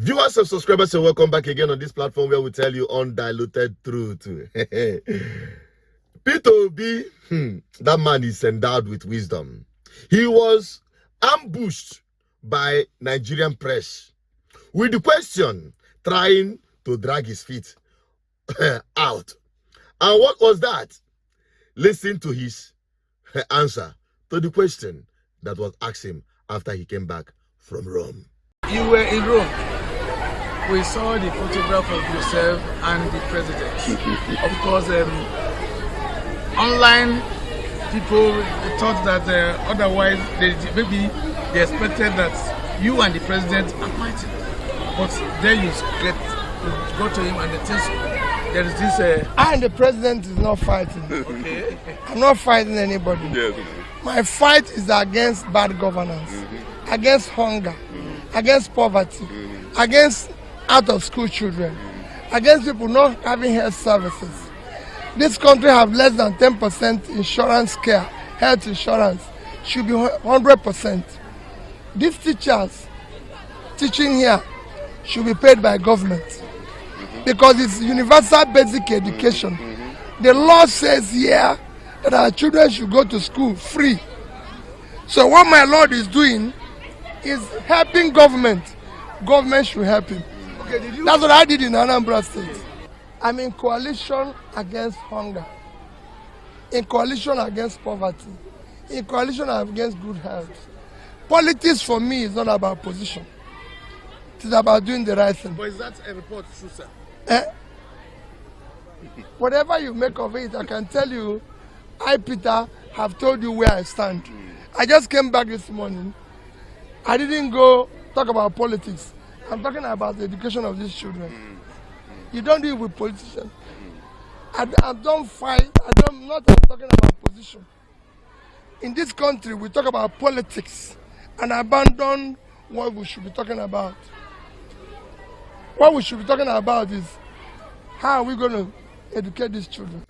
Viewers and subscribers, and welcome back again on this platform where we tell you undiluted truth. Peter Obi, that man is endowed with wisdom. He was ambushed by Nigerian press with the question trying to drag his feet out. And what was that? Listen to his answer to the question that was asked him after he came back from Rome. You were in Rome. We saw the photograph of yourself and the president. Of course, online people thought that otherwise maybe they expected that you and the president are fighting. But there you go to him and there is this. I and the president is not fighting. Okay. I'm not fighting anybody. Yes. My fight is against bad governance, against hunger, against poverty, against out-of-school children, against people not having health services. This country have less than 10% insurance care, health insurance. Should be 100%. These teachers teaching here should be paid by government because it's universal basic education. The law says here that our children should go to school free. So what my Lord is doing is helping government. Government should help him. Okay, That's what I did in Anambra State. I'm in coalition against hunger, in coalition against poverty, in coalition against good health. Politics for me is not about position. It is about doing the right thing. But is that a report true, sir? Whatever you make of it, I can tell you, I, Peter, have told you where I stand. I just came back this morning. I didn't go talk about politics. I'm talking about the education of these children. You don't deal with politicians. I don't fight. I'm not talking about position. In this country, we talk about politics and abandon what we should be talking about. What we should be talking about is how are we going to educate these children.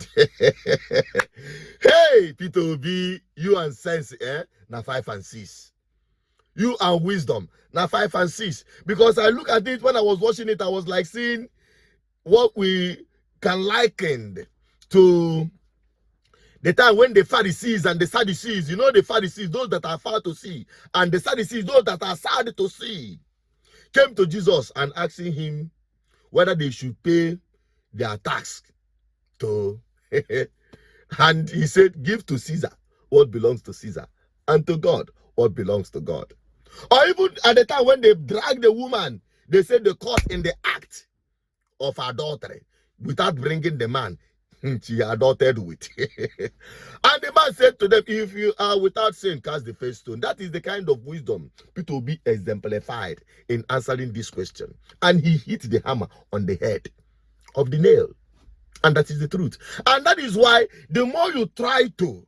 Hey, Peter Obi, you and sense, na 5 and 6. You and wisdom, na 5 and 6. Because I look at it when I was watching it, I was like seeing what we can liken to the time when the Pharisees and the Sadducees, you know, the Pharisees, those that are far to see, and the Sadducees, those that are sad to see, came to Jesus and asking him whether they should pay their tax to and he said, give to Caesar what belongs to Caesar, and to God what belongs to God. Or even at the time when they dragged the woman, they said they caught in the act of adultery without bringing the man she adultered with. And the man said to them, if you are without sin, cast the first stone. That is the kind of wisdom Peter will be exemplified in answering this question. And he hit the hammer on the head of the nail. And that is the truth. And that is why the more you try to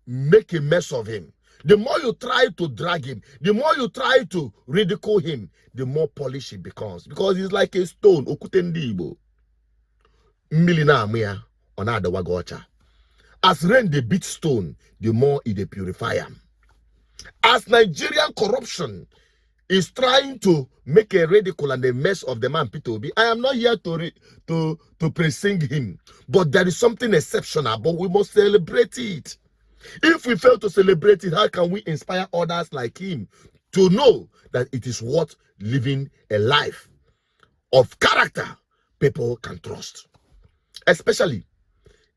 make a mess of him, the more you try to drag him, the more you try to ridicule him, the more polished he becomes. Because he's like a stone. Okutendibo. Milina amia onada wagocha. As rain they beat stone, the more it purify him. As Nigerian corruption is trying to make a ridicule and a mess of the man Peter Obi, I am not here to praising him, but there is something exceptional, but we must celebrate it. If we fail to celebrate it, how can we inspire others like him to know that it is worth living a life of character people can trust? Especially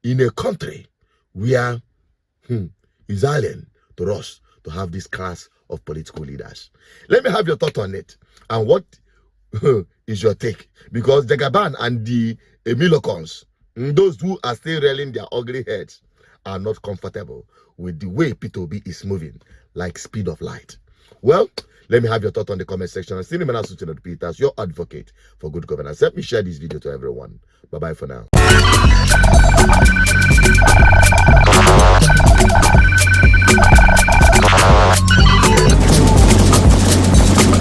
in a country where it's alien to us to have this class of political leaders. Let me have your thought on it. And what is your take? Because Jagaban and the Emilocons, those who are still rearing their ugly heads, are not comfortable with the way Peter Obi is moving like speed of light. Well, let me have your thought on the comment section. And Cinnamon Asuchinot Peters, your advocate for good governance. Let me share this video to everyone. Bye-bye for now.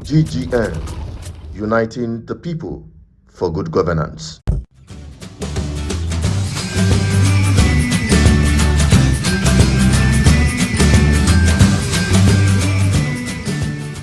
GGN, uniting the people for good governance.